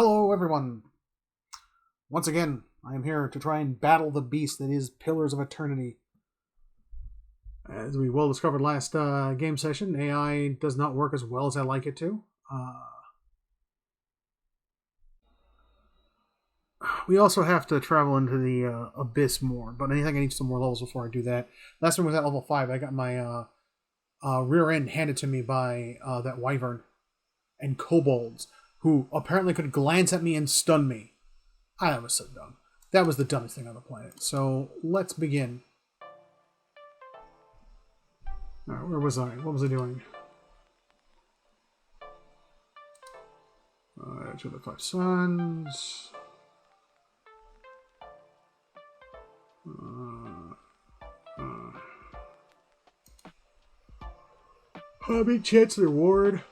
Hello, everyone! Once again, I am here to try and battle the beast that is Pillars of Eternity. As we well discovered last game session, AI does not work as well as I like it to. We also have to travel into the Abyss more, but I think I need some more levels before I do that. Last one was at level 5. I got my rear end handed to me by that wyvern and kobolds, who apparently could glance at me and stun me. I was so dumb. That was the dumbest thing on the planet. So let's begin. Alright, where was I? What was I doing? To the 5 Suns. Hobby Chancellor Ward.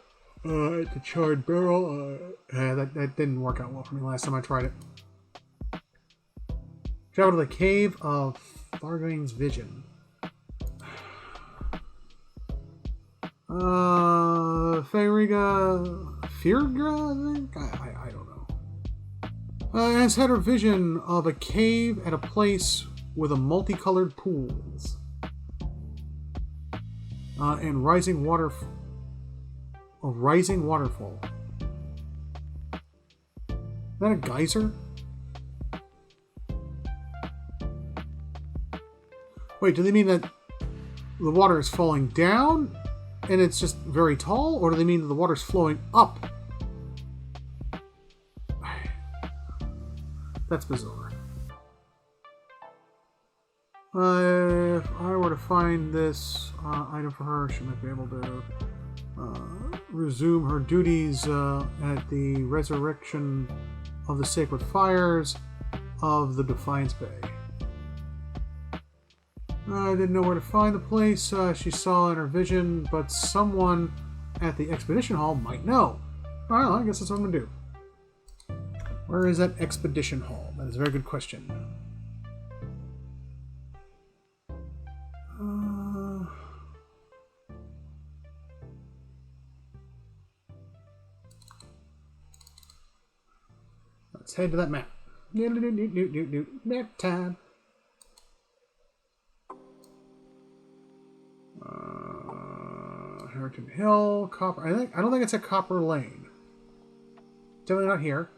At the Charred Barrel. That didn't work out well for me last time I tried it. Travel to the Cave of Fargane's Vision. Firga, I think? I don't know. Has had a vision of a cave at a place with a multicolored pools. And rising waterfall. Is that a geyser? Wait, do they mean that the water is falling down and it's just very tall? Or do they mean that the water is flowing up? That's bizarre. If I were to find this item for her, she might be able to resume her duties at the resurrection of the sacred fires of the Defiance Bay. I didn't know where to find the place she saw in her vision, but someone at the expedition hall might know. Well, I guess that's what I'm going to do. Where is that expedition hall? That is a very good question. Let's head to that map. Map time. Harrington Hill, Copper. I don't think it's a Copper Lane. Definitely not here.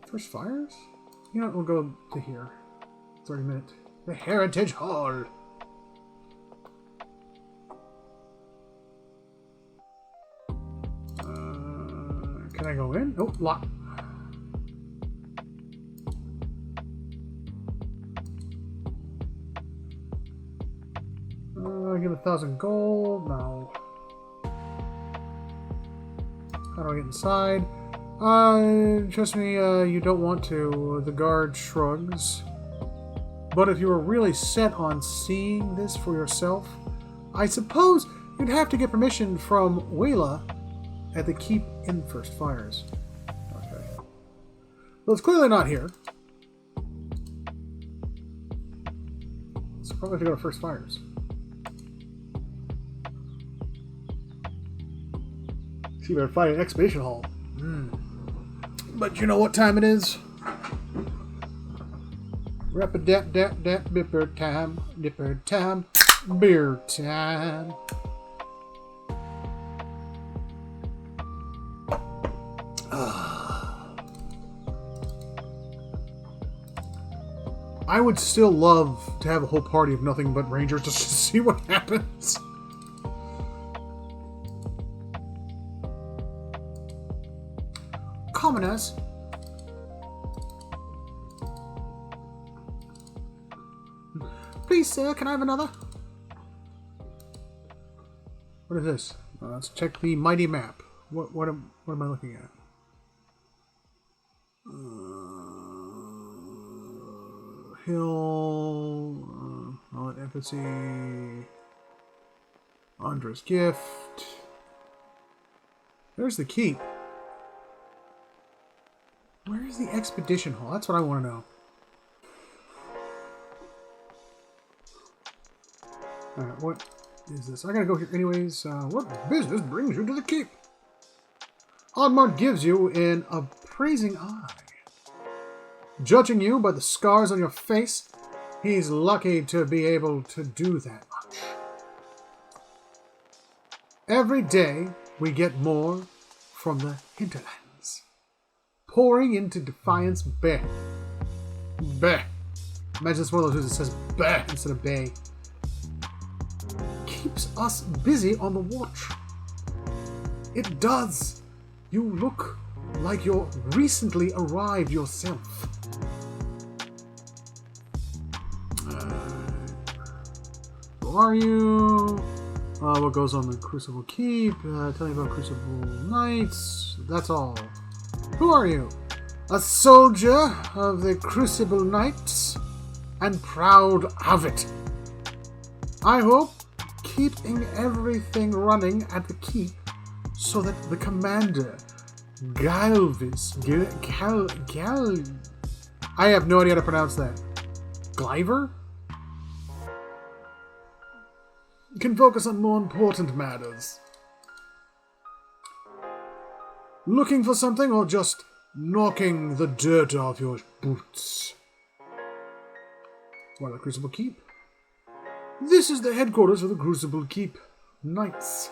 First fires? You know what? We'll go to here. 30 minutes. The Heritage Hall. Can I go in? Oh, lock. Give 1,000 gold. No. How do I get inside? Trust me, you don't want to. The guard shrugs. But if you were really set on seeing this for yourself, I suppose you'd have to get permission from Wayla at the Keep in First Fires. Okay. Well, it's clearly not here. So probably have to go to First Fires. See, we better find an expedition hall. But you know what time it is? Rap-a-dap-dap-dap, dipper time, beer time. I would still love to have a whole party of nothing but rangers just to see what happens. Commoners. Please, sir, can I have another? What is this? Let's check the mighty map. What am I looking at? Hill, Mullet Empathy, Andra's Gift. There's the keep. Where's the expedition hall? That's what I want to know. Alright, what is this? I gotta go here anyways. What business brings you to the keep? Oddmart gives you an appraising eye. Judging you by the scars on your face, he's lucky to be able to do that much. Every day, we get more from the hinterlands, pouring into Defiance Bay. Bay. Imagine it's one of those who says bay instead of bay. Keeps us busy on the watch. It does. You look like you're recently arrived yourself. Who are you? What goes on the Crucible Keep? Tell me about Crucible Knights. That's all. Who are you? A soldier of the Crucible Knights, and proud of it. I hope keeping everything running at the keep so that the commander, Galvis, I have no idea how to pronounce that. Gliver? Can focus on more important matters. Looking for something or just knocking the dirt off your boots? Why the Crucible Keep? This is the headquarters of the Crucible Keep Knights.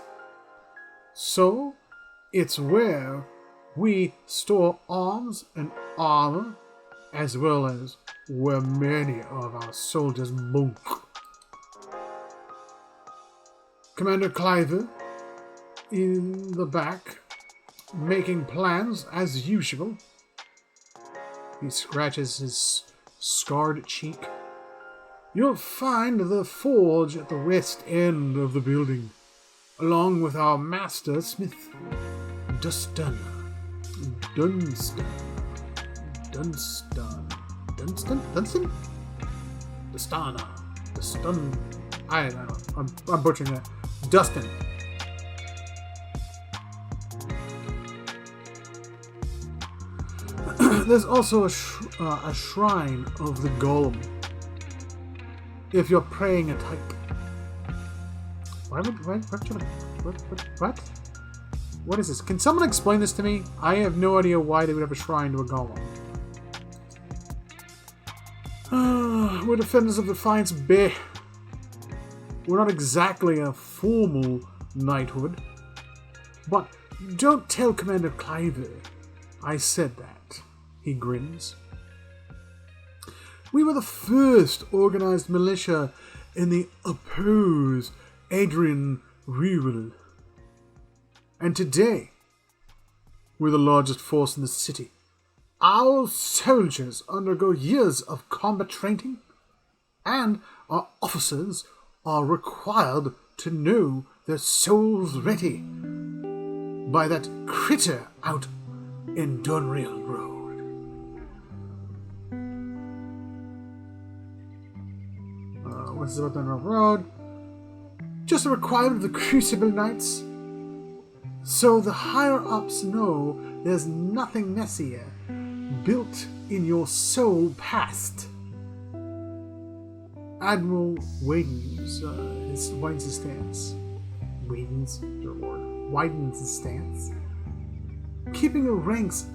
So, it's where we store arms and armor, as well as where many of our soldiers bunk. Commander Cliver in the back, making plans as usual. He scratches his scarred cheek. You'll find the forge at the west end of the building, along with our master smith, Dunstan. Dustana. I don't know. I'm butchering that. Dustin. There's also a shrine of the golem. If you're praying a type. What? What is this? Can someone explain this to me? I have no idea why they would have a shrine to a golem. We're defenders of Defiance Bay. We're not exactly a formal knighthood. But don't tell Commander Cliver I said that. He grins. We were the first organized militia in the opposed Adrian Rewell. And today, we're the largest force in the city. Our soldiers undergo years of combat training, and our officers are required to know their souls ready by that critter out in Dunrail Road. What's about Dunrail Road? Just a requirement of the Crucible Knights. So the higher-ups know there's nothing messier built in your soul past. Admiral widens his stance. Widens his stance. Keeping your ranks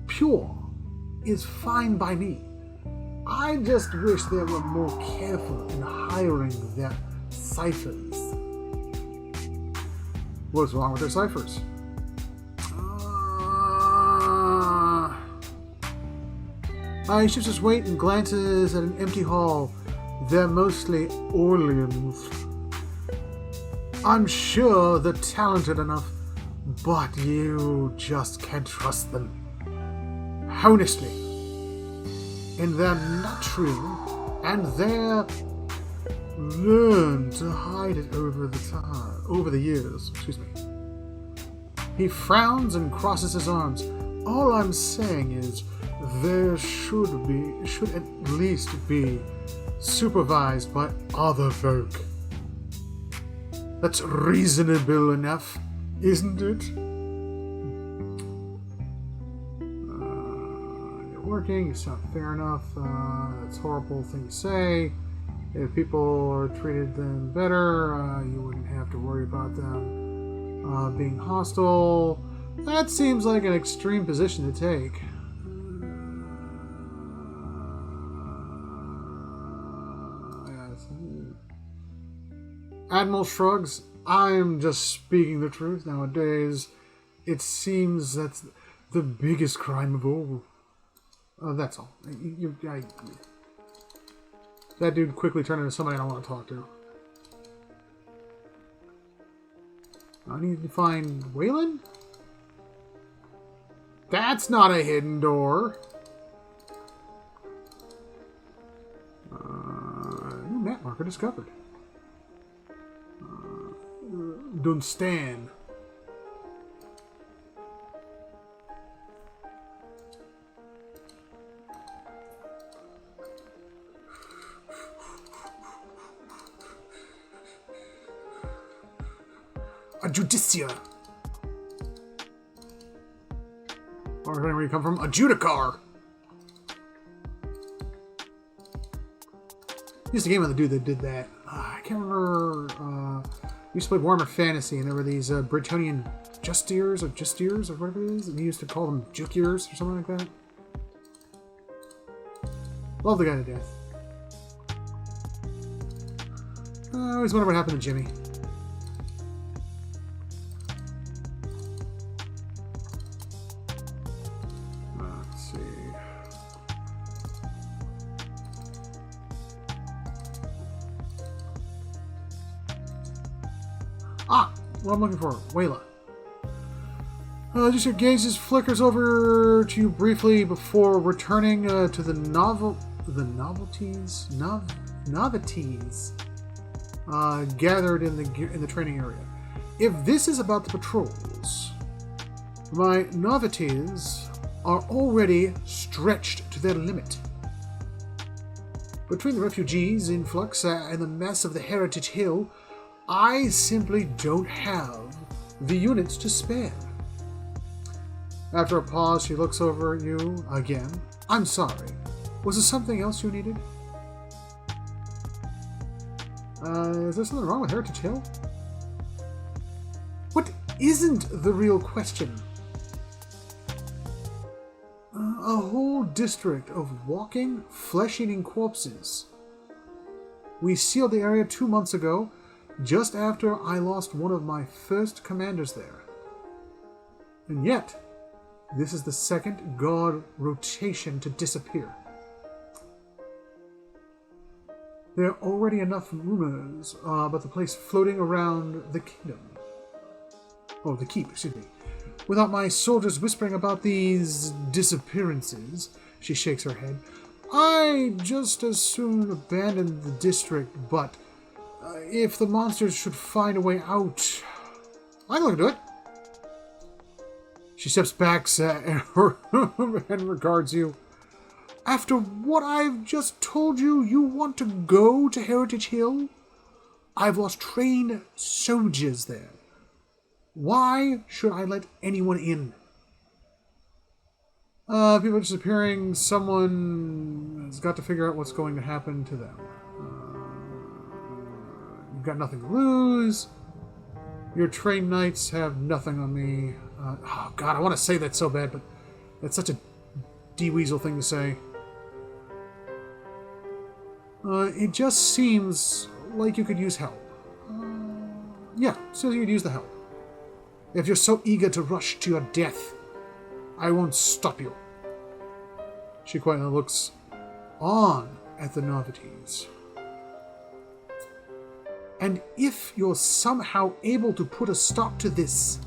pure is fine by me. I just wish they were more careful in hiring their ciphers. What's wrong with their ciphers? He shifts his weight and glances at an empty hall. They're mostly Orleans. I'm sure they're talented enough, but you just can't trust them. Honestly. And they're not true, and they're learned to hide it over the years. Excuse me. He frowns and crosses his arms. All I'm saying is there should at least be supervised by other folk. That's reasonable enough, isn't it? You're working, it's not fair enough. It's a horrible thing to say. If people are treated them better, you wouldn't have to worry about them being hostile. That seems like an extreme position to take. Admiral shrugs. I'm just speaking the truth nowadays. It seems that's the biggest crime of all. That's all. That dude quickly turned into somebody I don't want to talk to. I need to find Waylon? That's not a hidden door. New map marker discovered. Dunstan. A Judicia. Or where you come from? A Judicar. Used to game with the dude that did that. I can't remember. We used to play Warhammer Fantasy, and there were these Britonian Justiers or whatever it is, and we used to call them Jukiers or something like that. Love the guy to death. I always wonder what happened to Jimmy. Let's see. What I'm looking for, Wayla. Just your gazes flickers over to you briefly before returning to the novelties gathered in the training area. If this is about the patrols, my novelties are already stretched to their limit. Between the refugees influx and the mess of the Heritage Hill, I simply don't have the units to spare. After a pause, she looks over at you again. I'm sorry. Was there something else you needed? Is there something wrong with Heritage Hill? What isn't the real question? A whole district of walking, flesh-eating corpses. We sealed the area 2 months ago, just after I lost one of my first commanders there. And yet, this is the second guard rotation to disappear. There are already enough rumors about the place floating around the kingdom. Oh, the keep, excuse me. Without my soldiers whispering about these disappearances, she shakes her head. I just as soon abandon the district, but if the monsters should find a way out, I can look into it. She steps back and regards you. After what I've just told you, you want to go to Heritage Hill? I've lost trained soldiers there. Why should I let anyone in? People are disappearing. Someone has got to figure out what's going to happen to them. You've got nothing to lose. Your trained knights have nothing on me. Oh, God, I want to say that so bad, but that's such a D-weasel thing to say. It just seems like you could use help. Yeah, so you could use the help. If you're so eager to rush to your death, I won't stop you. She quietly looks on at the novelties. And if you're somehow able to put a stop to this,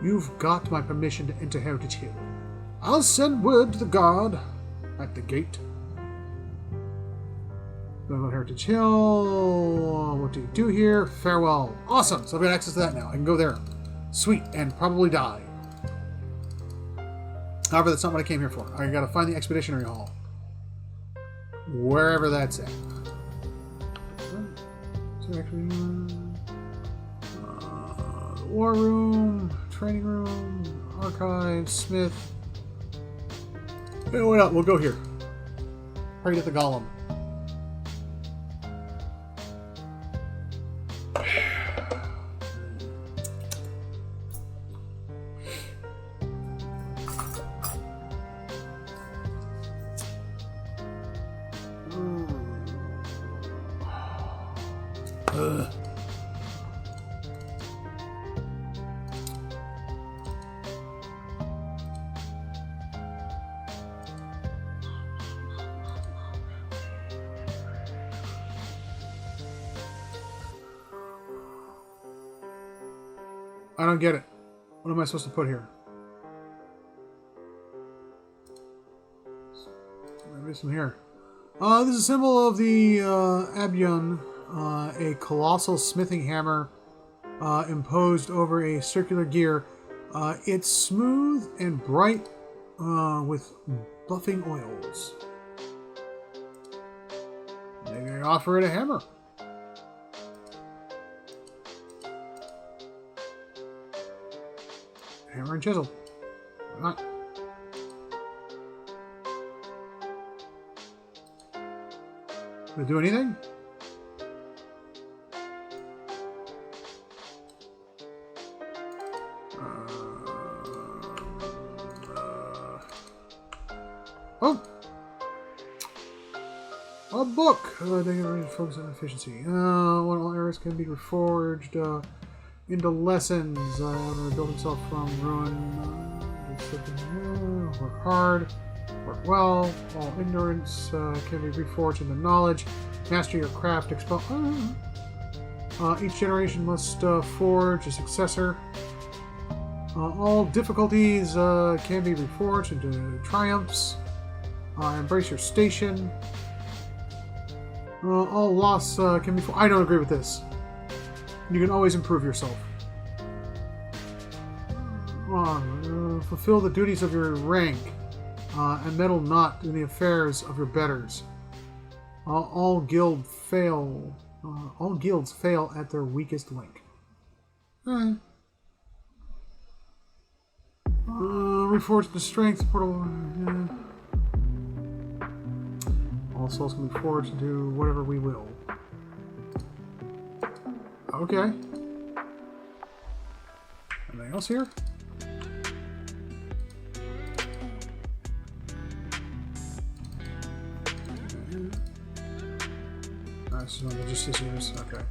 you've got my permission to enter Heritage Hill. I'll send word to the guard at the gate. Go to Heritage Hill. What do you do here? Farewell. Awesome. So I've got access to that now. I can go there. Sweet. And probably die. However, that's not what I came here for. I gotta find the Expeditionary Hall. Wherever that's at. War room, training room, archive, Smith. Hey, why not? We'll go here. Pray to the golem. Ugh. I don't get it. What am I supposed to put here? Maybe some here. This is a symbol of the Abion, a colossal smithing hammer imposed over a circular gear. It's smooth and bright with buffing oils. Maybe I offer it a hammer. Hammer and chisel. Why not? Did it do anything? Oh! A book! They can focus on efficiency. When all errors can be reforged into lessons. Rebuild himself from ruin. Work hard. Work well. All ignorance can be reforged into knowledge. Master your craft. Expel. Each generation must forge a successor. All difficulties can be reforged into triumphs. Embrace your station. All loss can be... I don't agree with this. You can always improve yourself. Fulfill the duties of your rank, and meddle not in the affairs of your betters. All guilds fail at their weakest link. Reforge the strength portal. All souls can be forged to do whatever we will. Okay. Anything else here? This is one of the Justicias. Okay.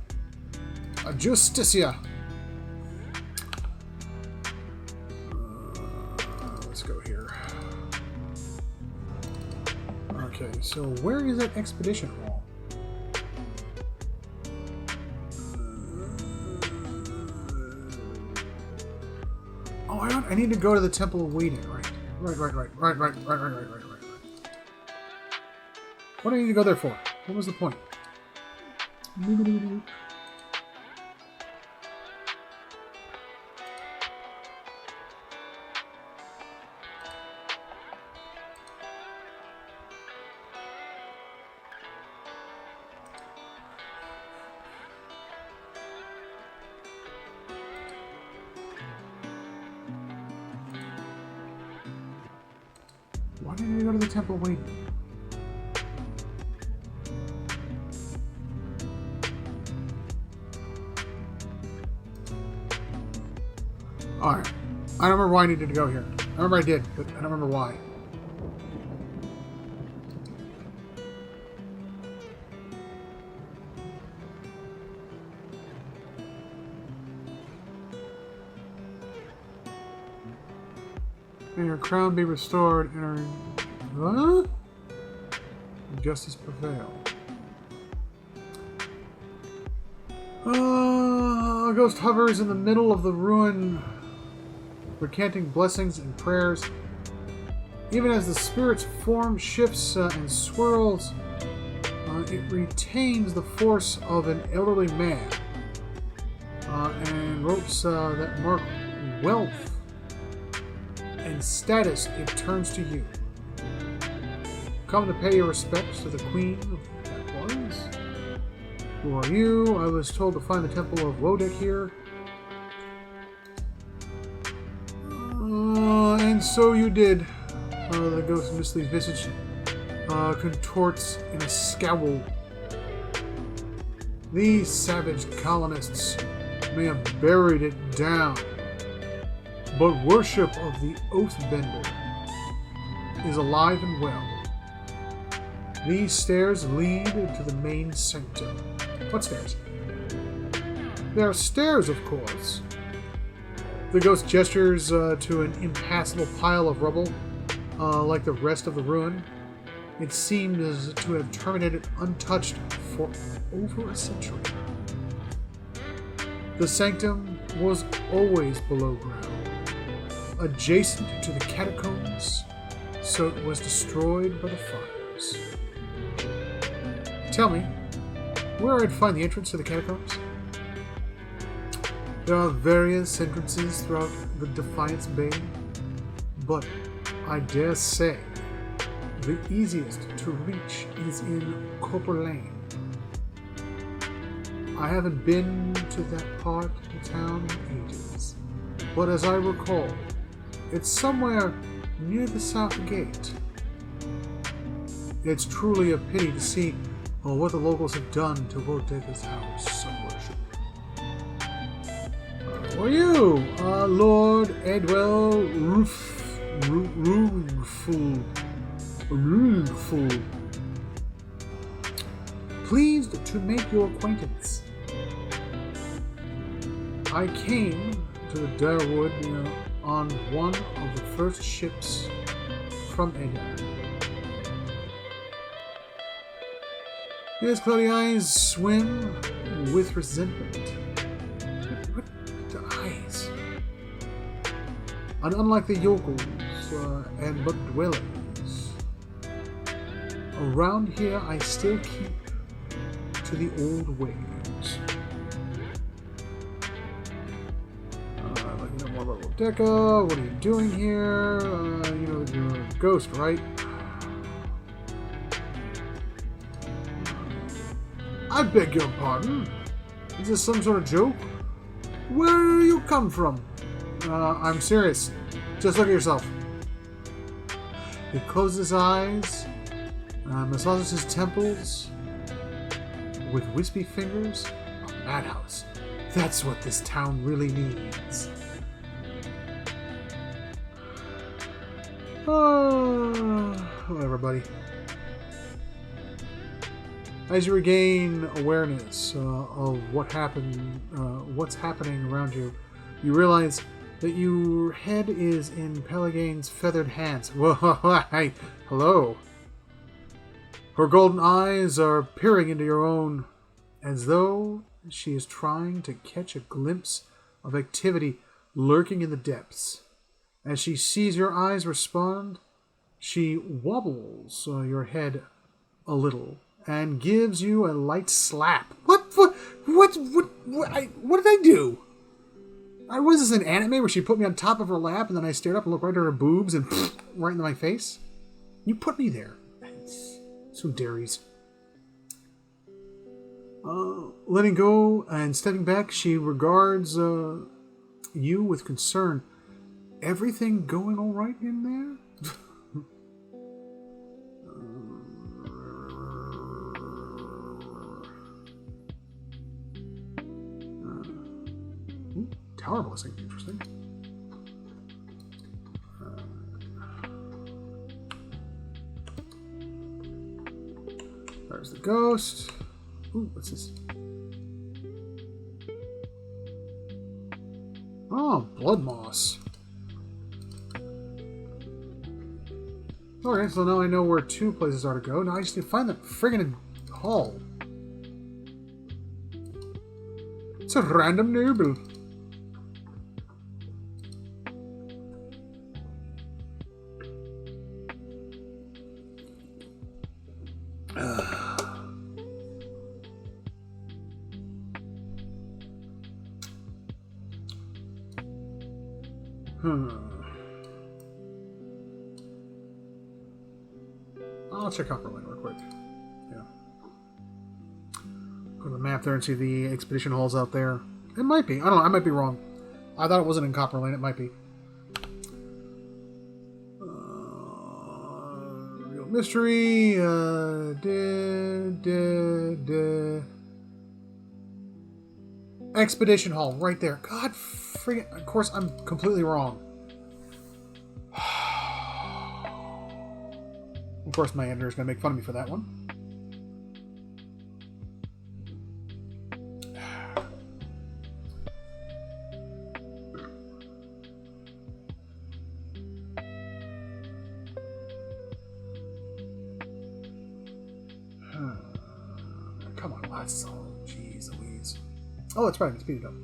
A Justicia! Let's go here. Okay, so where is that expedition wall? Oh, I need to go to the Temple of Waiting, right? Right. What do I need to go there for? What was the point? Why didn't I go to the Temple of Waiting? Alright. I don't remember why I needed to go here. I remember I did, but I don't remember why. May your crown be restored and our... Justice prevail. A ghost hovers in the middle of the ruin, recanting blessings and prayers. Even as the spirit's form shifts and swirls, it retains the force of an elderly man, and ropes that mark wealth and status. It turns to you. Come to pay your respects to the queen that was. Who are you? I was told to find the Temple of Wodek here. And so you did. The ghost of Mistley's visage contorts in a scowl. These savage colonists may have buried it down, but worship of the Oathbender is alive and well. These stairs lead to the main sanctum. What stairs? There are stairs, of course. The ghost gestures to an impassable pile of rubble, like the rest of the ruin. It seems to have terminated untouched for over a century. The sanctum was always below ground, adjacent to the catacombs, so it was destroyed by the fires. Tell me, where I'd find the entrance to the catacombs? There are various entrances throughout the Defiance Bay, but I dare say the easiest to reach is in Copper Lane. I haven't been to that part of the town in ages, but as I recall, it's somewhere near the south gate. It's truly a pity to see what the locals have done to Rodeca's house of worship. Who are you? Lord Edwell Rugful. Pleased to make your acquaintance. I came to the Darwood on one of the first ships from Edan. His cloudy eyes swim with resentment. What eyes? And unlike the yokels and but dwellers, around here I still keep to the old ways. More about Rodeca. What are you doing here? You're a ghost, right? I beg your pardon. Is this some sort of joke? Where do you come from? I'm serious. Just look at yourself. He closes his eyes, massages his temples with wispy fingers. A madhouse. That's what this town really needs. Whatever, buddy. As you regain awareness of what's happening around you, you realize that your head is in Pelagane's feathered hands. Whoa, hi, hello. Her golden eyes are peering into your own, as though she is trying to catch a glimpse of activity lurking in the depths. As she sees your eyes respond, she wobbles your head a little and gives you a light slap. What did I do? Was this an anime where she put me on top of her lap and then I stared up and looked right at her boobs and right into my face? You put me there. So daries. Letting go and stepping back, she regards you with concern. Everything going all right in there? Tower blessing, interesting. There's the ghost. Ooh, what's this? Oh, blood moss. Okay, so now I know where two places are to go. Now I just need to find the friggin' hall. It's a random noble. I'll check out Berlin real quick. Yeah. Go to the map there and see the expedition halls out there. It might be. I don't know. I might be wrong. I thought it wasn't in Copper Lane. It might be. Real mystery. Expedition hall right there. God friggin'. Of course, I'm completely wrong. Of course, my editor is going to make fun of me for that one. So, jeez Louise. Oh, that's right. I can speed it up.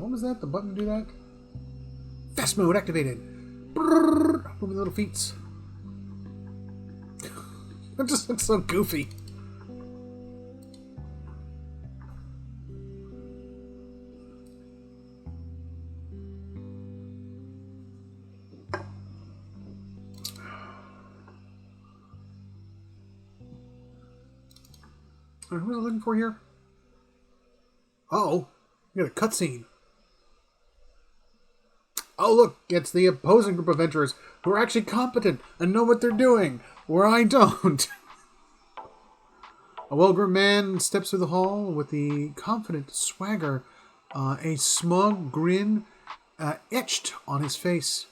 What was that? The button to do that? Fast mode activated. Brrr, moving little feet. That just looks so goofy. Who was I looking for here? Oh, we got a cutscene. Oh, look, it's the opposing group of adventurers who are actually competent and know what they're doing, where I don't. A well-groomed man steps through the hall with the confident swagger, a smug grin etched on his face.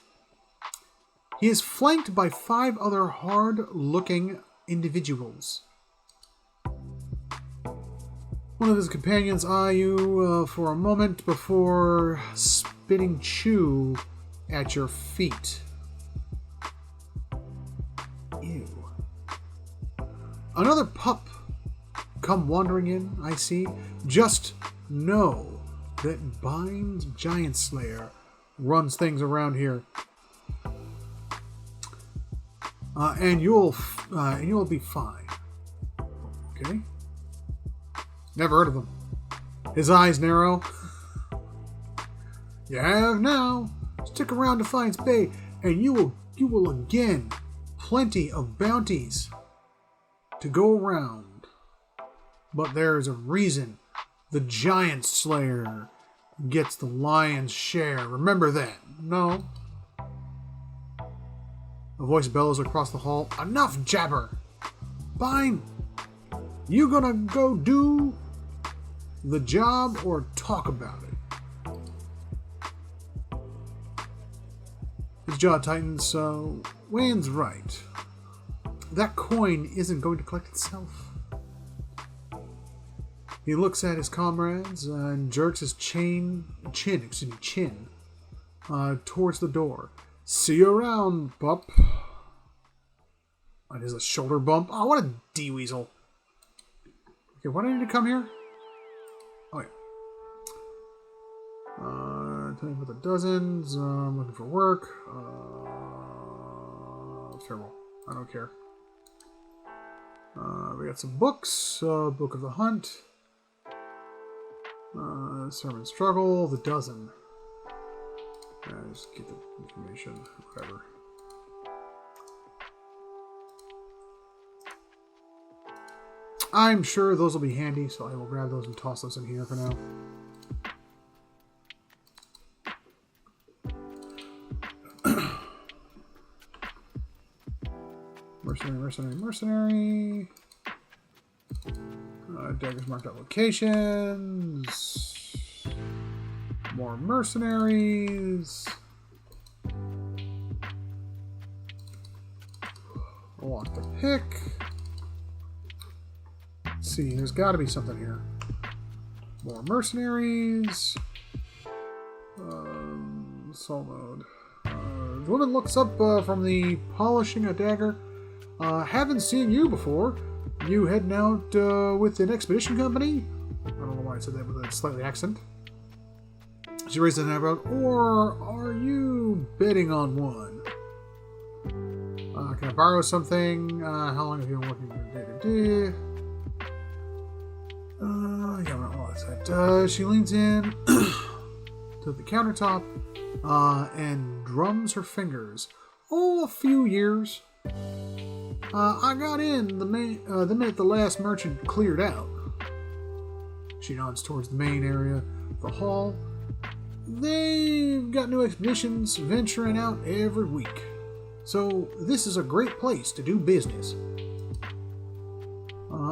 He is flanked by 5 other hard-looking individuals. One of his companions eye you for a moment before spitting chew at your feet. Ew. Another pup come wandering in, I see. Just know that Bind Giant Slayer runs things around here. And you'll be fine. Okay? Never heard of him. His eyes narrow. You have now. Stick around Defiance Bay, and you will again plenty of bounties to go around. But there's a reason the Giant Slayer gets the lion's share. Remember that. No. A voice bellows across the hall. Enough jabber. Fine. You gonna go do the job or talk about it? His jaw tightens. Wayne's right. That coin isn't going to collect itself. He looks at his comrades and jerks his chin towards the door. See you around, pup. That is a shoulder bump. Oh, what a D-weasel. Okay, why do I need to come here? Oh, yeah. Tell me about the dozens. I'm looking for work. Farewell. I don't care. We got some books. Book of the Hunt. Sermon Struggle. The Dozen. Just get the information. Whatever. I'm sure those will be handy, so I will grab those and toss those in here for now. Mercenary. Daggers marked out locations. More mercenaries. Lock the pick. Let's see, there's got to be something here. More mercenaries. Soul mode. The woman looks up from the polishing a dagger. Haven't seen you before. You heading out with an expedition company? I don't know why I said that with a slightly accent. She raises an eyebrow. Or are you betting on one? Can I borrow something? How long have you been working day to day? Yeah, well, that's that. She leans in to the countertop and drums her fingers. Oh, a few years. I got in the minute the last merchant cleared out. She nods towards the main area of the hall. They've got new expeditions venturing out every week. So this is a great place to do business.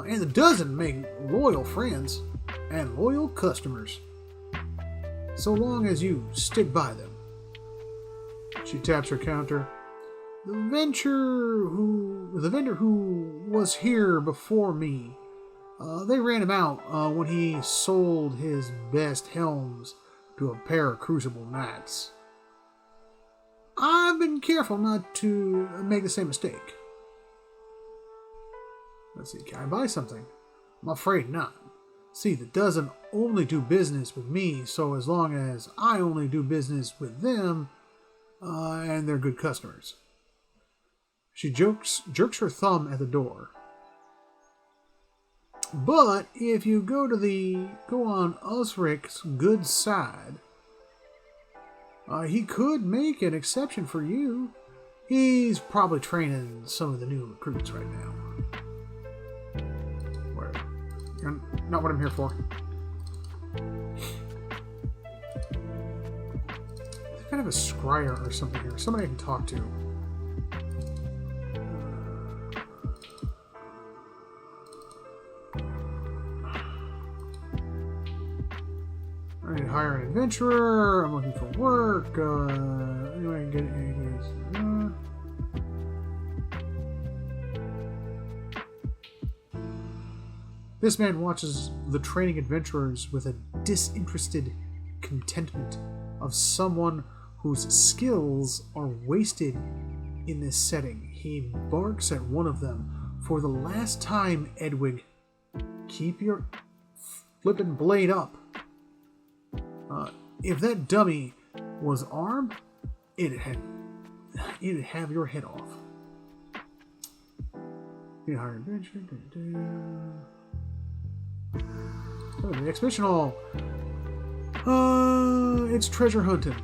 And the dozen make loyal friends and loyal customers. So long as you stick by them. She taps her counter. The vendor who was here before me, they ran him out when he sold his best helms to a pair of crucible knights. I've been careful not to make the same mistake. Let's see, can I buy something? I'm afraid not. See, that doesn't only do business with me, so as long as I only do business with them, and they're good customers. She jerks her thumb at the door. But if you go on Osric's good side, he could make an exception for you. He's probably training some of the new recruits right now. You're not what I'm here for. I think I have a scryer or something here. Somebody I can talk to. I need to hire an adventurer. I'm looking for work. Anyway, I can get it. This man watches the training adventurers with a disinterested contentment of someone whose skills are wasted in this setting. He barks at one of them. For the last time, Edwig, keep your flippin' blade up. If that dummy was armed, it'd have your head off. You hire adventure. Oh, the expedition hall. It's treasure hunting.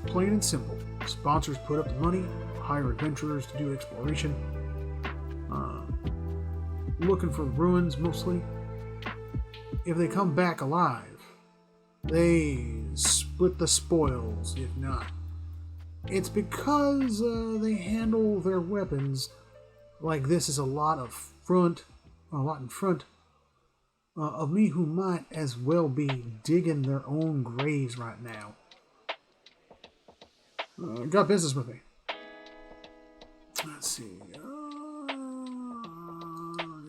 Plain and simple. Sponsors put up the money, hire adventurers to do exploration. Looking for ruins mostly. If they come back alive, they split the spoils. If not, it's because they handle their weapons like this is a lot in front of me who might as well be digging their own graves right now. Got business with me. Let's see.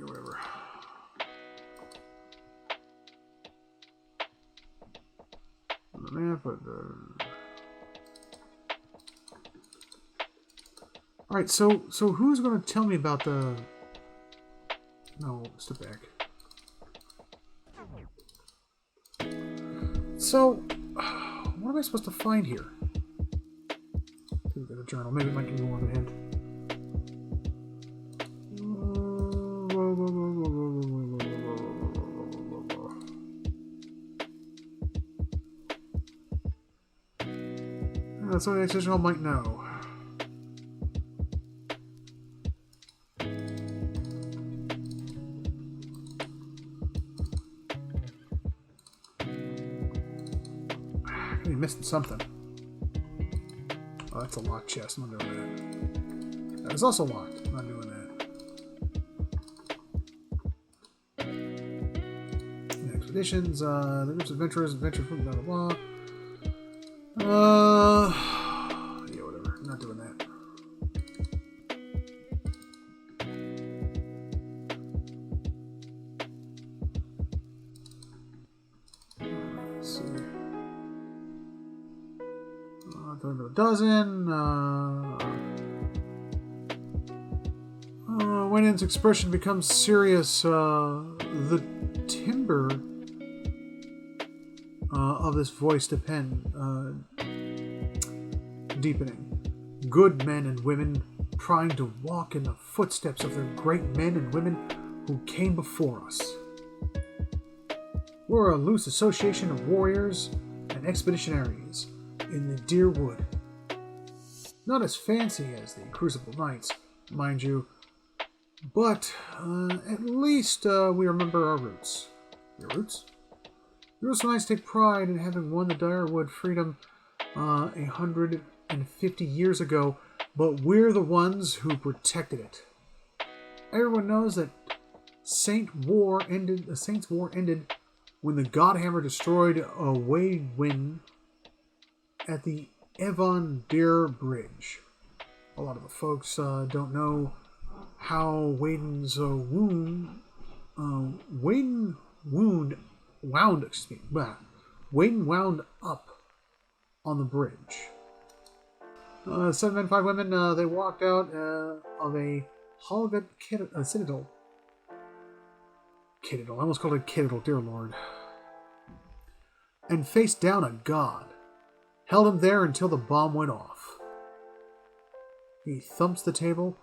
Whatever. On the map, but all right. So who's going to tell me about the? No, step back. So, what am I supposed to find here? Look at the journal. Maybe it might give me more of a hint. That's what the exception hall might know. Missing something. Oh, that's a locked chest. I'm not doing that. That is also locked. I'm not doing that. Expeditions, the group's adventurers, adventure from blah blah blah. Yeah, whatever. I'm not doing that. Let's see. A dozen. When its expression becomes serious, the timbre of this voice deepening. Good men and women trying to walk in the footsteps of their great men and women who came before us. We're a loose association of warriors and expeditionaries in the dear wood. Not as fancy as the Crucible Knights, mind you, but at least we remember our roots. Your roots? The Crucible Knights take pride in having won the Direwood freedom 150 years ago, but we're the ones who protected it. Everyone knows that the Saints' War ended when the Godhammer destroyed a Waidwin at the Evandere Bridge. A lot of the folks don't know how Waden's Waden wound up on the bridge. 7 men, 5 women, they walked out of a Halgat citadel. Citadel. I almost called it Citadel, dear Lord. And faced down a god. Held him there until the bomb went off. He thumps the table.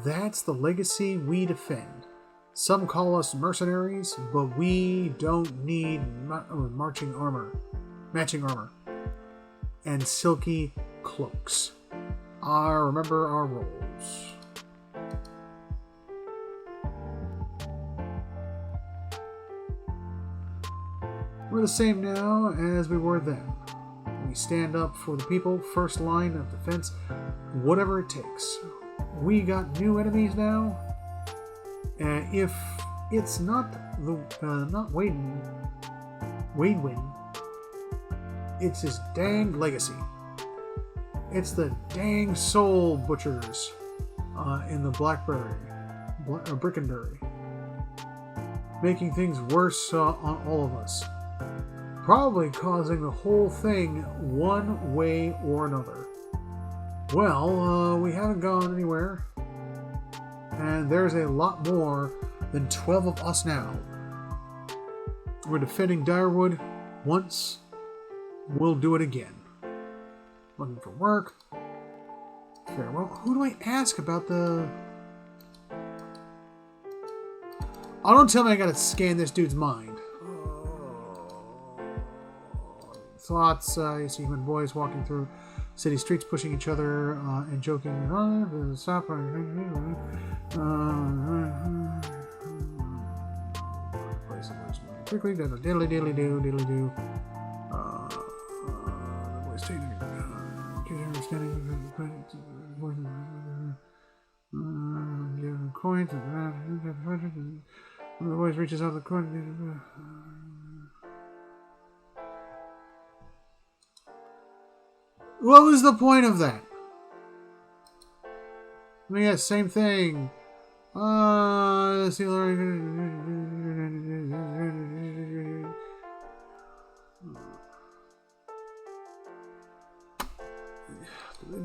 That's the legacy we defend. Some call us mercenaries, but we don't need matching armor. And silky cloaks. I remember our roles. We're the same now as we were then. We stand up for the people, first line of defense, whatever it takes. We got new enemies now. If it's not Wayne, it's his dang legacy. It's the dang soul butchers in the Brickenbury, making things worse on all of us. Probably causing the whole thing one way or another. Well, we haven't gone anywhere. And there's a lot more than 12 of us now. We're defending Direwood once. We'll do it again. Looking for work. Farewell. Who do I ask about the... Oh, don't tell me I gotta scan this dude's mind. Thoughts, you see human boys walking through city streets, pushing each other and joking. Stop. Quickly, diddly do. The boys taking coins. One of the boys reaches out the coin. What was the point of that? I mean, yeah, same thing.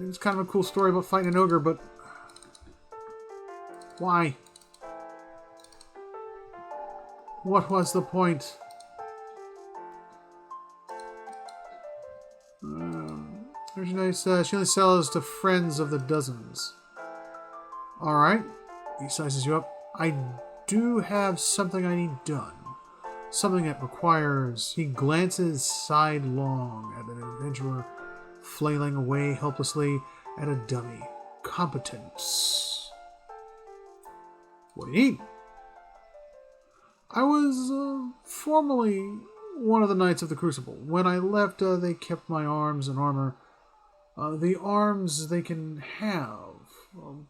It's kind of a cool story about fighting an ogre, but why? What was the point? There's nice. She only sells to friends of the dozens. Alright. He sizes you up. I do have something I need done. Something that requires... He glances sidelong at an adventurer flailing away helplessly at a dummy. Competence. What do you need? I was formerly one of the Knights of the Crucible. When I left, they kept my arms and armor. The arms they can have,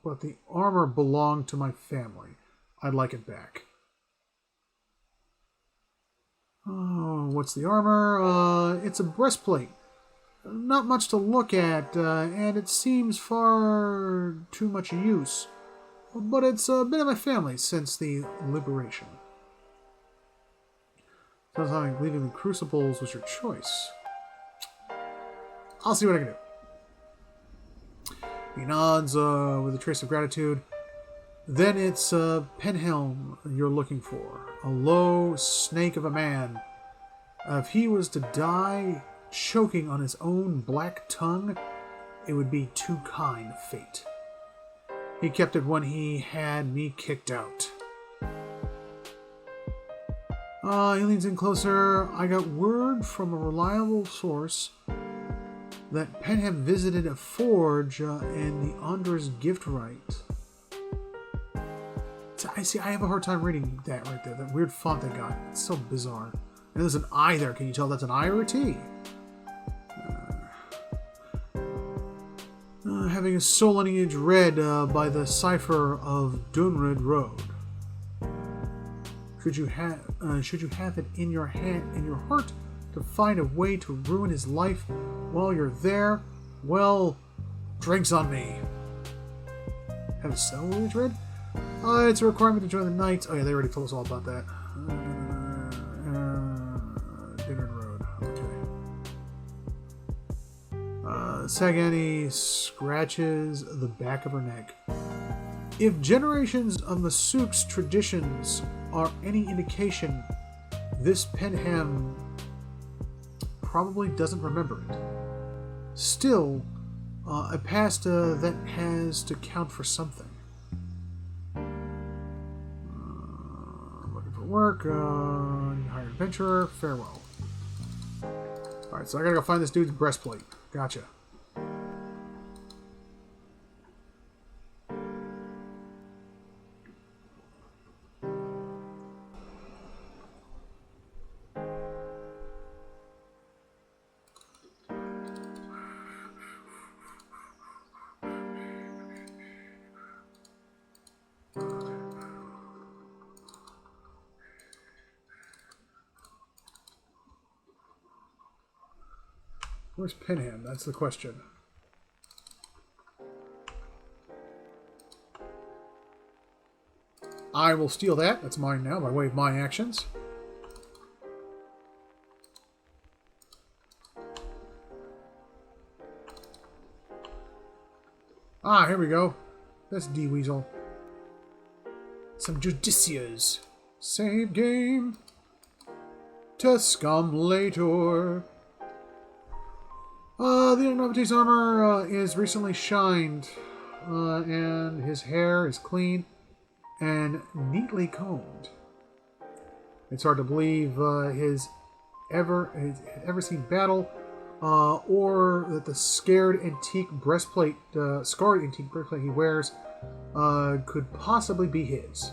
but the armor belonged to my family. I'd like it back. Oh, what's the armor? It's a breastplate. Not much to look at, and it seems far too much use. But it's been in my family since the liberation. Sounds like leaving the Crucibles was your choice. I'll see what I can do. He nods with a trace of gratitude. Then it's Penhelm you're looking for. A low snake of a man. If he was to die choking on his own black tongue, it would be too kind a fate. He kept it when he had me kicked out. He leans in closer. I got word from a reliable source that Penham visited a forge in the Andra's gift right. So I have a hard time reading that right there. That weird font they got. It's so bizarre. And there's an I there. Can you tell that's an I or a T? Having a soul lineage read by the cipher of Dunrid Road. Should you have it in your heart to find a way to ruin his life while you're there, well, drinks on me. Have a soul lineage read? It's a requirement to join the Knights. Oh yeah, they already told us all about that. Dunrid Road. Okay. Sagani scratches the back of her neck. If generations of Masuk's traditions are any indication, this Penham probably doesn't remember it. Still, a past that has to count for something. Looking for work, hired adventurer, farewell. Alright, so I gotta go find this dude's breastplate. Gotcha. Where's Penham? That's the question. I will steal that. That's mine now by way of my actions. Ah, here we go. That's D-Weasel. Some judicias. Save game. To scum later. The Innovate's armor is recently shined, and his hair is clean and neatly combed. It's hard to believe his ever seen battle, or that the scarred antique breastplate he wears could possibly be his.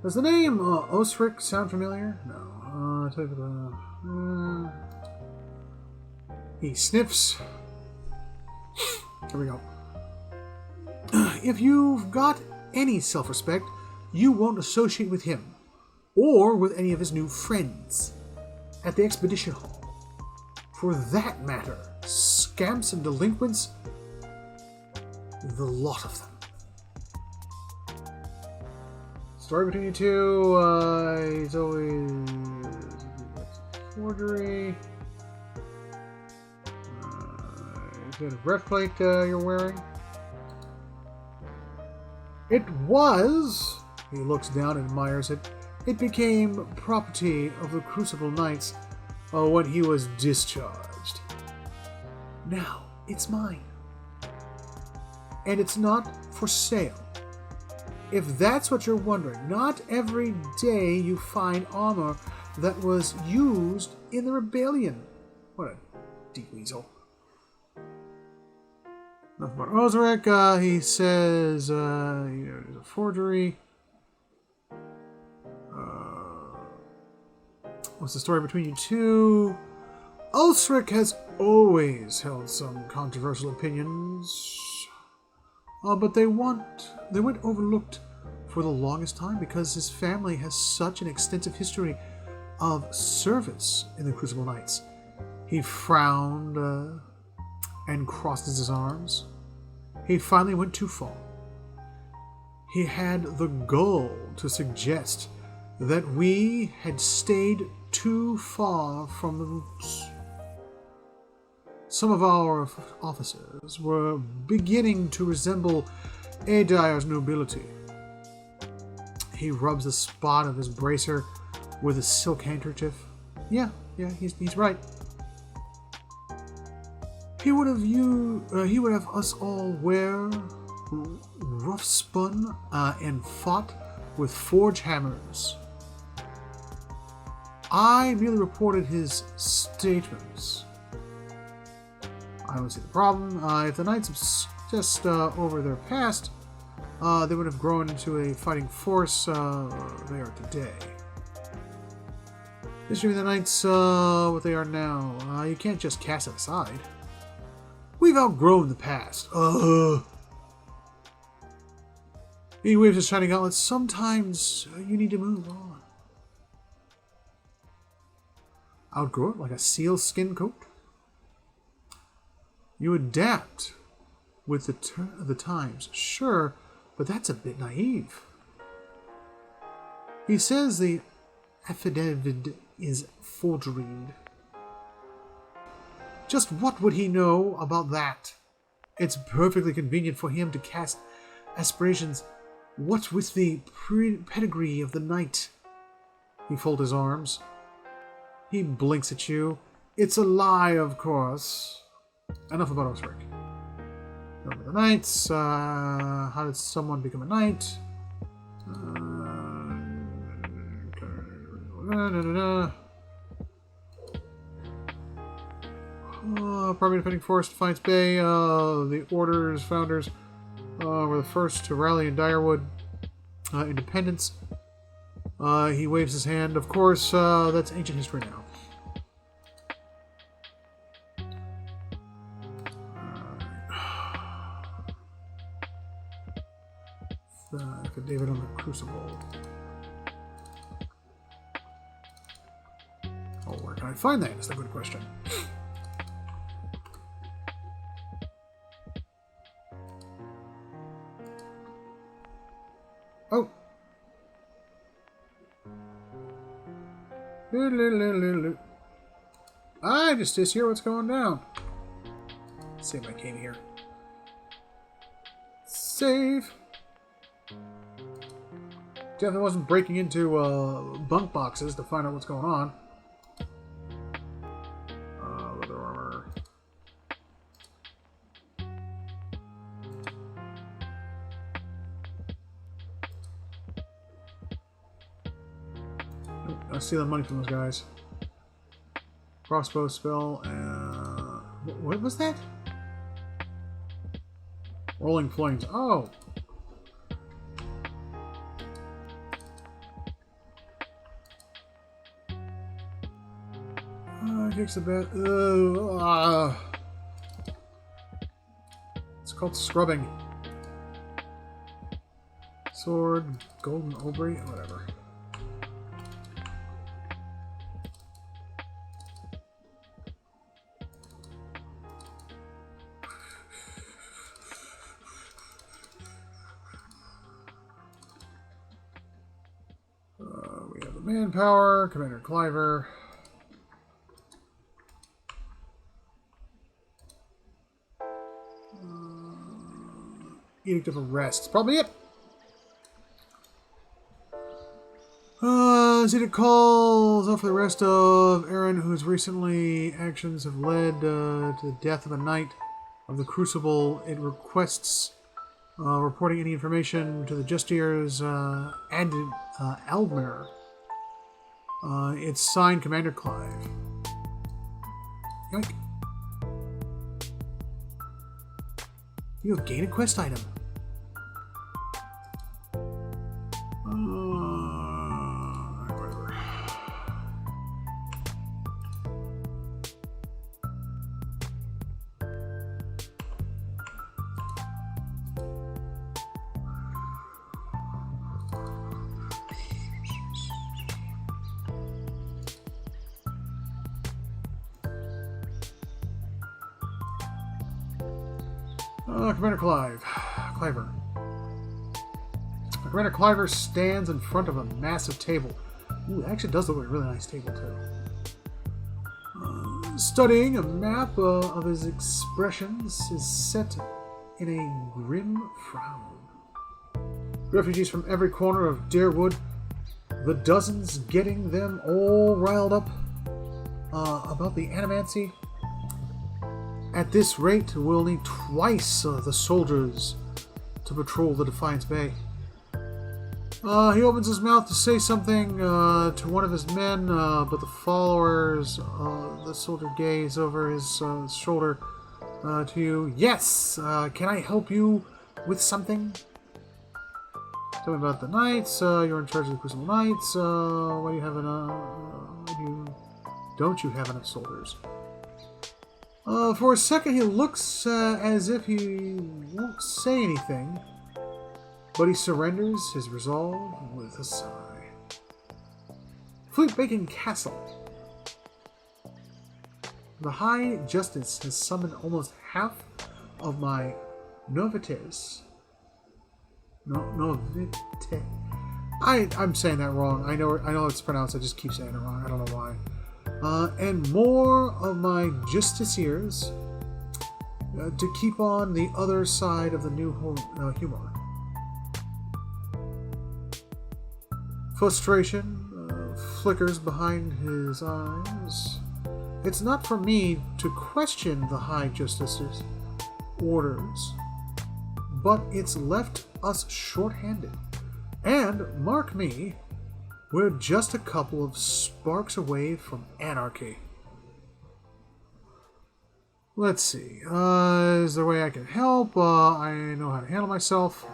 Does the name Osric sound familiar? No. He sniffs. Here we go. If you've got any self-respect, you won't associate with him, or with any of his new friends at the Expedition Hall. For that matter, scamps and delinquents, the lot of them. Story between you two, he's always forgery. Is that a breastplate you're wearing? It was, he looks down and admires it, it became property of the Crucible Knights when he was discharged. Now, it's mine. And it's not for sale. If that's what you're wondering, not every day you find armor that was used in the rebellion. What a deep weasel. Nothing about Osric. He says, there's a forgery. What's the story between you two? Osric has always held some controversial opinions. But they went overlooked for the longest time because his family has such an extensive history of service in the Crucible Knights. He frowned and crossed his arms. He finally went too far. He had the gall to suggest that we had stayed too far from the roots. Some of our officers were beginning to resemble Adir's nobility. He rubs the spot of his bracer with a silk handkerchief. Yeah, he's right. He would have us all wear rough spun and fought with forge hammers. I merely reported his statements. I don't see the problem. If the Knights obsessed over their past, they would have grown into a fighting force they are today. History of the Knights, what they are now, you can't just cast it aside. We've outgrown the past. He waves his shining gauntlets. Sometimes you need to move on. Outgrow it like a seal's skin coat? You adapt with the times, sure, but that's a bit naive. He says the affidavit is forgeried. Just what would he know about that? It's perfectly convenient for him to cast aspirations. What with the pedigree of the knight? He folds his arms. He blinks at you. It's a lie, of course. Enough about Osric. Over the knights. How did someone become a knight? Primary defending force, Defiance Bay. The Order's founders were the first to rally in Direwood. Independence. He waves his hand. Of course, that's ancient history now. David on the Crucible. Oh, where can I find that? That's a good question. Oh. I just hear what's going down. Save my game here. Save. Definitely wasn't breaking into bunk boxes to find out what's going on. Leather armor. Nope, I steal the money from those guys. Crossbow spell. What was that? Rolling flames. Oh. Kicks the bed. It's called scrubbing. Sword, golden obry, whatever. We have the manpower, Commander Cliver. Edict of Arrest. Probably it. This edict calls out for the arrest of Aaron, whose recently actions have led to the death of a knight of the Crucible. It requests reporting any information to the Justiers and Aldmer. It's signed Commander Clive. Yoink. You have gained a quest item. Whatever. Commander Cliver. Commander Cliver stands in front of a massive table. Ooh, it actually does look like a really nice table, too. Studying a map of his expressions is set in a grim frown. Refugees from every corner of Darewood, the dozens getting them all riled up about the animancy. At this rate, we'll need twice the soldiers to patrol the Defiance Bay. He opens his mouth to say something to one of his men, but the followers, the soldier gaze over his shoulder to you. Yes, can I help you with something? Tell me about the knights. You're in charge of the Crucible Knights. Why do you have don't you have enough soldiers? For a second, he looks as if he won't say anything, but he surrenders his resolve with a sigh. Fleet Bacon Castle. The High Justice has summoned almost half of my novites. Novite. I'm saying that wrong. I know it's pronounced. I just keep saying it wrong. I don't know why. And more of my justiciars to keep on the other side of the new humor. Frustration flickers behind his eyes. It's not for me to question the High Justice's orders, but it's left us short-handed. And, mark me, we're just a couple of sparks away from anarchy. Let's see. Is there a way I can help? I know how to handle myself.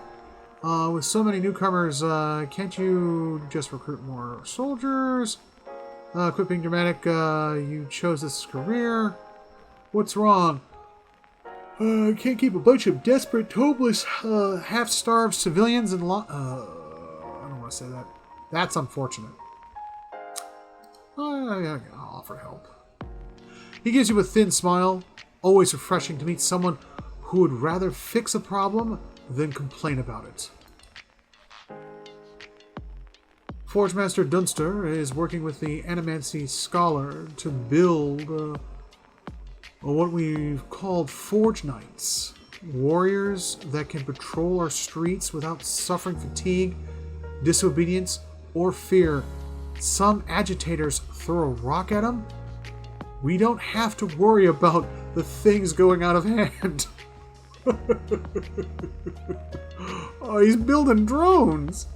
With so many newcomers, can't you just recruit more soldiers? Quit being dramatic. You chose this career. What's wrong? Can't keep a bunch of desperate, hopeless, half-starved civilians in I don't want to say that. That's unfortunate. I'll offer help. He gives you a thin smile. Always refreshing to meet someone who would rather fix a problem than complain about it. Forge Master Dunster is working with the Animancy Scholar to build what we've called Forge Knights. Warriors that can patrol our streets without suffering fatigue, disobedience, or fear. Some agitators throw a rock at them. We don't have to worry about the things going out of hand. Oh, he's building drones.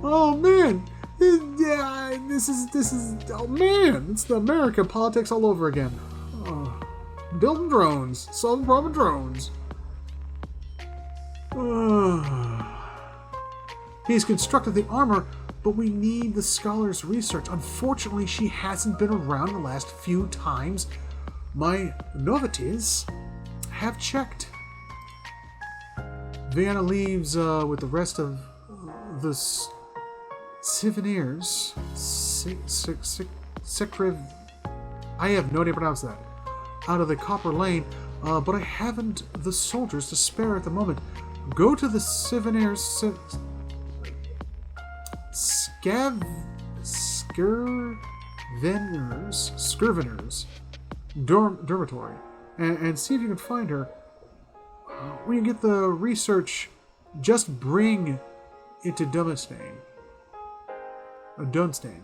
Oh man, this is oh man, it's the American politics all over again. Building drones, solving problem with drones. He's constructed the armor, but we need the scholar's research. Unfortunately, she hasn't been around the last few times my novities have checked. Vienna leaves with the rest of the Siveniers. I have no idea how to pronounce that. Out of the Copper Lane, but I haven't the soldiers to spare at the moment. Go to the Siveniers Skirviners dormitory and see if you can find her. When you get the research, just bring it to Dunstein. Dunstein.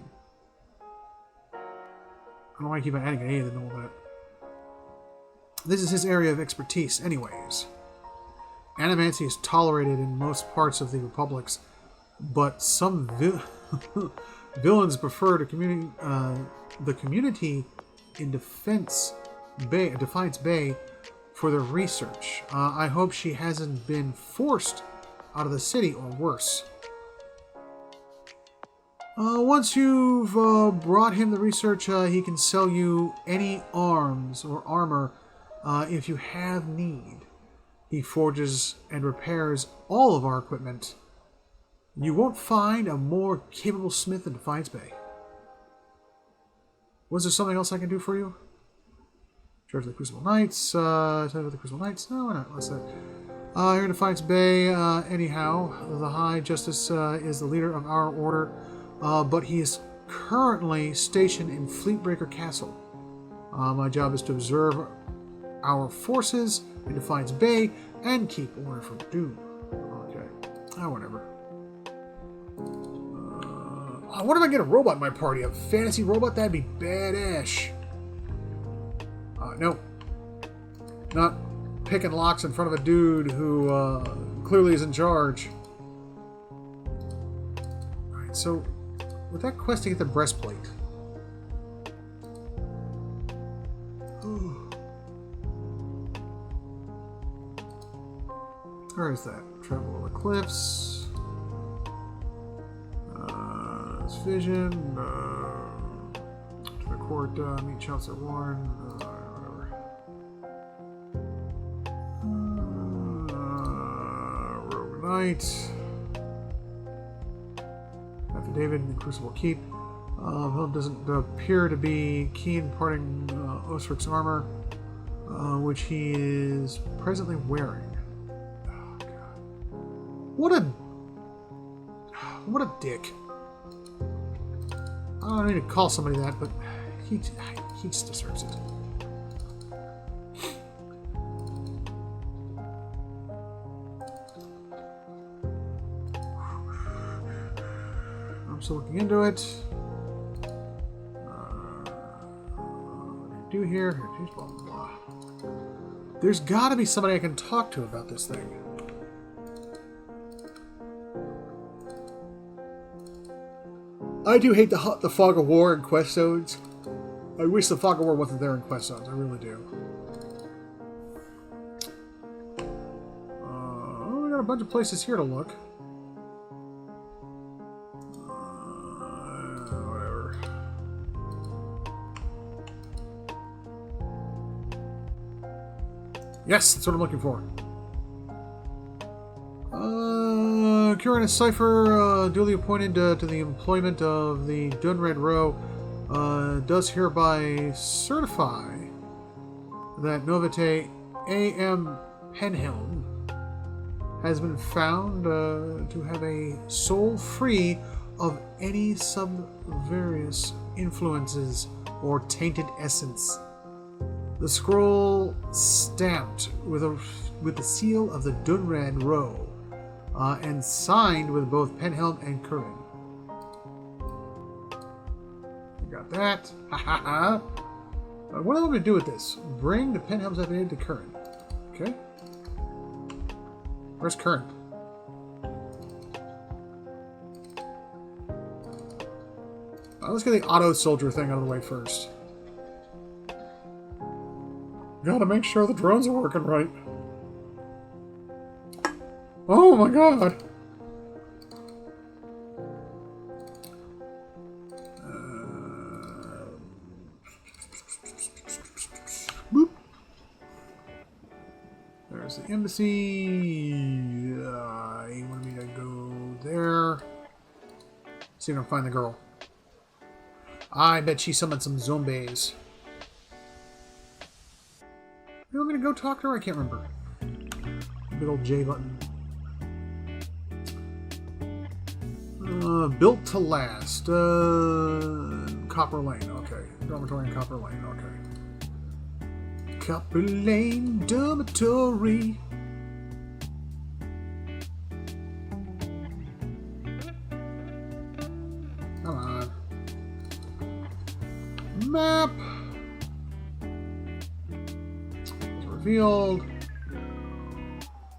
I don't know why I keep adding an A to know that. This is his area of expertise, anyways. Animancy is tolerated in most parts of the republics, but some villains prefer to the community in Defiance Bay for their research. I hope she hasn't been forced out of the city or worse. Once you've brought him the research, he can sell you any arms or armor if you have need. He forges and repairs all of our equipment. You won't find a more capable smith in Defiance Bay. Was there something else I can do for you? Charge of the Crucible Knights. Tell you about the Crucible Knights. No, why not? What's that? Here in Defiance Bay, anyhow, the High Justice is the leader of our order, but he is currently stationed in Fleetbreaker Castle. My job is to observe our forces in Defiance Bay and keep order from Doom. Okay. Whatever. What if I get a robot in my party? A fantasy robot? That'd be badass. Nope. Not picking locks in front of a dude who clearly is in charge. Alright, so with that quest to get the breastplate. Where is that? Travel over cliffs. Vision. To the court. Meet Chancellor Warren. Whatever. Rogue Knight. Affidavit in the Crucible Keep. Hill doesn't appear to be keen in parting Osric's armor, which he is presently wearing. Oh, God. What a dick. I don't need to call somebody that, but he just deserves it. still looking into it. What do I do here? Blah, blah, blah. There's got to be somebody I can talk to about this thing. I do hate the fog of war in quest zones. I wish the fog of war wasn't there in quest zones. I really do. We got a bunch of places here to look. Whatever. Yes, that's what I'm looking for. Current a cipher duly appointed to the employment of the Dunred Row does hereby certify that Novate A.M. Penhelm has been found to have a soul free of any subvarious influences or tainted essence. The scroll stamped with the seal of the Dunred Row. And signed with both Penhelm and Curran. Got that. Ha ha ha. What am I going to do with this? Bring the Penhelm's affidavit to Curran. Okay. Where's Curran? Let's get the auto soldier thing out of the way first. Gotta make sure the drones are working right. Oh my god! Boop. There's the embassy. He wanted me to go there. See if I can find the girl. I bet she summoned some zombies. You want me to go talk to her? I can't remember. Big old J button. Built to last. Copper Lane. Okay. Dormitory in Copper Lane. Okay. Copper Lane Dormitory. Come on. Map. It's revealed.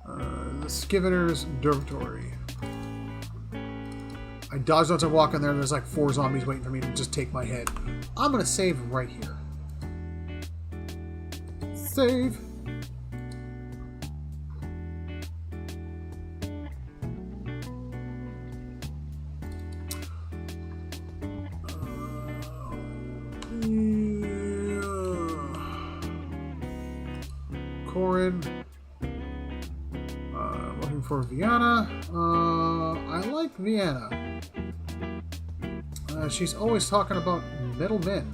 The Skivener's Dormitory. I dodged once I walk in there and there's like 4 zombies waiting for me to just take my head. I'm going to save right here. Save. Corin. Looking for Vienna. I like Vienna. She's always talking about metal men,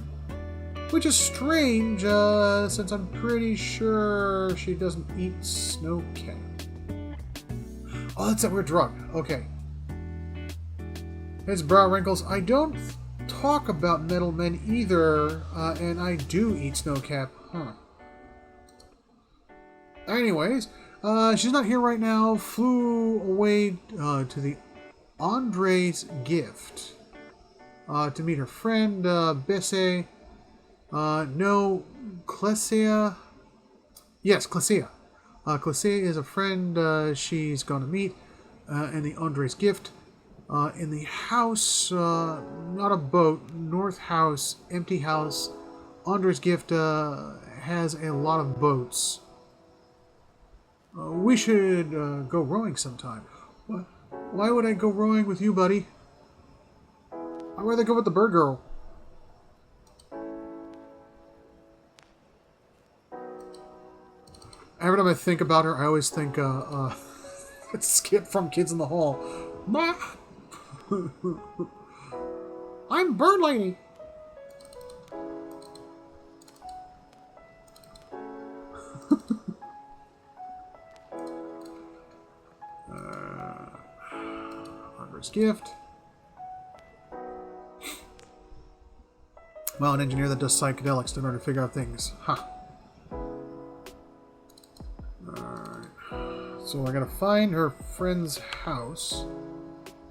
which is strange, since I'm pretty sure she doesn't eat snow cap. Oh, that's that weird drug. Okay. His brow wrinkles. I don't talk about metal men either, and I do eat snow cap. Huh. Anyways, she's not here right now. Flew away to the Andre's gift. To meet her friend, Besse. No, Clessia. Yes, Clessia. Clessia is a friend she's going to meet in the Andre's gift. In the house, not a boat, North House, empty house. Andre's gift has a lot of boats. We should go rowing sometime. Why would I go rowing with you, buddy? I'd rather go with the bird girl. Every time I think about her, I always think, it's Skip from Kids in the Hall. Ma! I'm Bird Lady! Hunter's gift. Well, an engineer that does psychedelics in order to figure out things. Huh. Alright. So I gotta find her friend's house.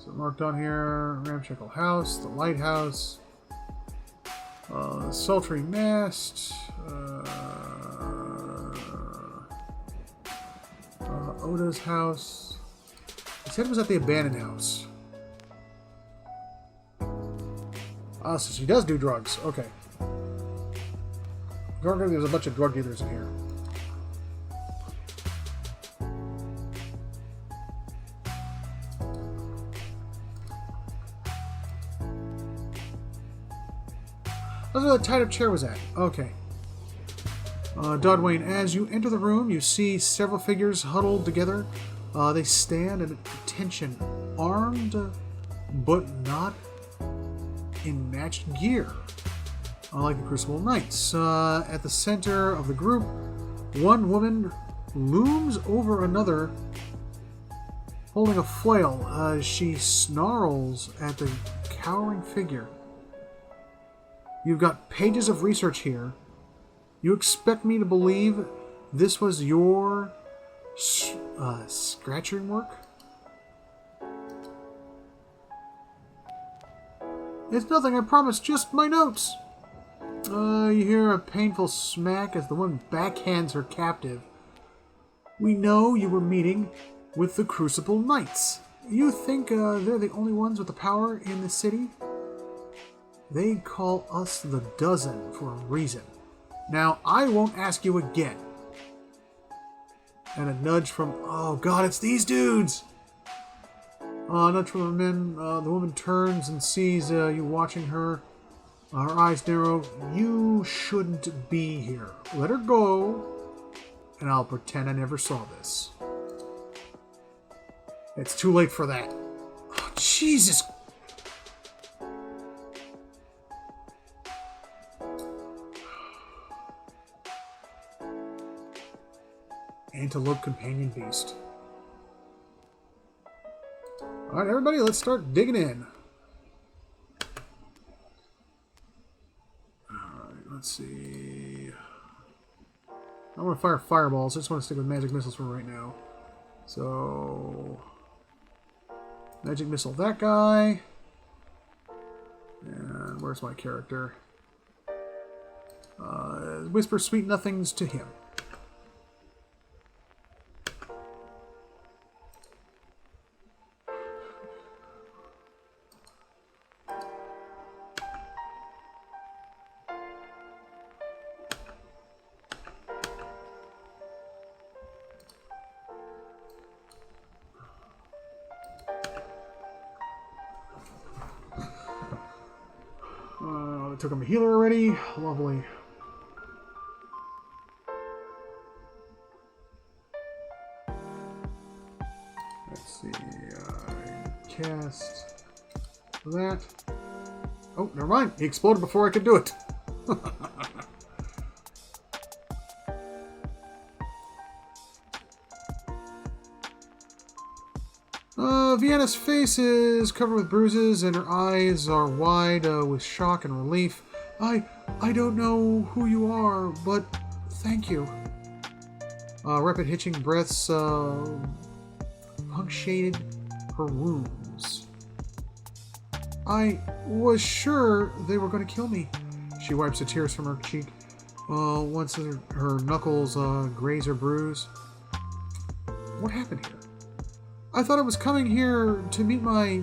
So marked on here, ramshackle house, the lighthouse, sultry mast, Oda's house. He said it was at the abandoned house. Ah, so she does do drugs. Okay. There's a bunch of drug dealers in here. That's where the tied-up chair was at. Okay. Dodwain, as you enter the room, you see several figures huddled together. They stand at attention, armed, but not in matched gear. Like the Crucible Knights. At the center of the group, one woman looms over another, holding a flail. She snarls at the cowering figure. You've got pages of research here. You expect me to believe this was your scratching work? It's nothing, I promise, just my notes. You hear a painful smack as the woman backhands her captive. We know you were meeting with the Crucible Knights. You think they're the only ones with the power in the city? They call us the Dozen for a reason. Now, I won't ask you again. And a nudge from... Oh, God, it's these dudes! A nudge from the men. The woman turns and sees you watching her. Her eyes narrow. You shouldn't be here. Let her go, and I'll pretend I never saw this. It's too late for that. Oh, Jesus! Antelope companion beast. Alright, everybody, let's start digging in. Alright, let's see. I want to fire fireballs. I just want to stick with magic missiles for right now. So... Magic missile that guy. And where's my character? Whisper sweet nothings to him. I took him a healer already. Lovely. Let's see. Cast that. Oh, never mind. He exploded before I could do it. Vienna's face is covered with bruises, and her eyes are wide with shock and relief. I don't know who you are, but thank you. Rapid hitching breaths punctuated her wounds. I was sure they were going to kill me. She wipes the tears from her cheek. Once her knuckles graze her bruise. What happened here? I thought I was coming here to meet my,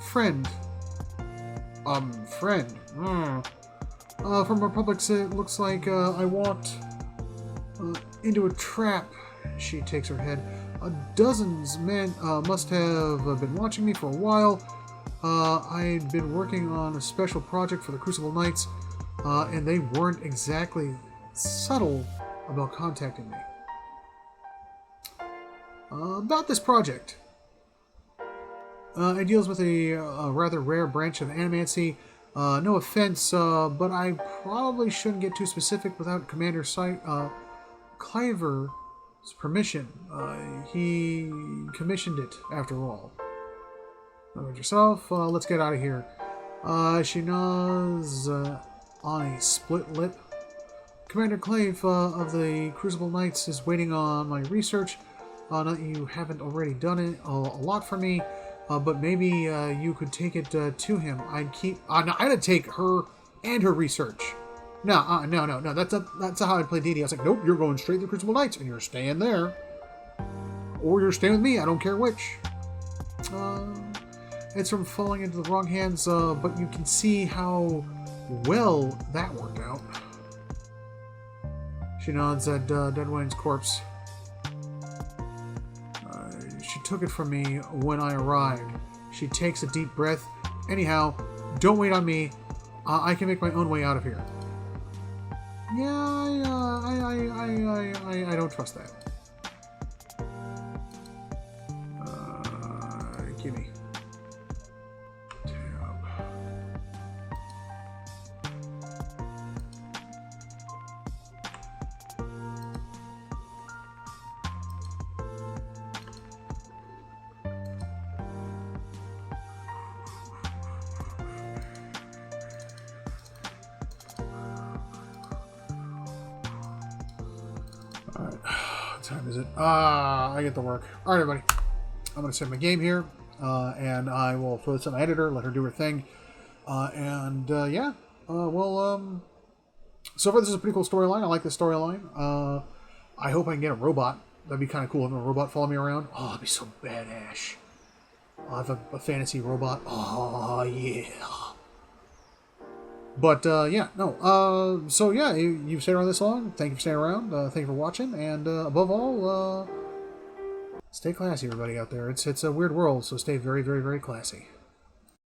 friend. Friend? From Republic, it looks like, I walked, into a trap. She takes her head. Dozens men, must have been watching me for a while. I'd been working on a special project for the Crucible Knights, and they weren't exactly subtle about contacting me. About this project. It deals with a rather rare branch of animancy. No offense, but I probably shouldn't get too specific without Commander Cliver's permission. He commissioned it, after all. About yourself, let's get out of here. She nods on a split lip. Commander Clave of the Crucible Knights is waiting on my research. Not that you haven't already done it a lot for me. but maybe you could take it to him. I'd keep. No, I'm gonna take her and her research. No, no. That's not how I play D&D. I was like, nope, you're going straight to Crucible Knights, and you're staying there, or you're staying with me. I don't care which. It's from falling into the wrong hands, but you can see how well that worked out. She nods at Deadwine's corpse. She took it from me when I arrived. She takes a deep breath. Anyhow, don't wait on me. I can make my own way out of here. Yeah, I don't trust that. Gimme. Alright, what time is it? I get to work. Alright, everybody. I'm going to save my game here, and I will throw this on my editor, let her do her thing. Yeah. So far this is a pretty cool storyline. I like this storyline. I hope I can get a robot. That'd be kind of cool having a robot follow me around. Oh, that'd be so badass. I'll have a fantasy robot. Oh, yeah. But, yeah, no. So, yeah, you've stayed around this long. Thank you for staying around. Thank you for watching. And, above all, stay classy, everybody out there. It's a weird world, so stay very, very, very classy.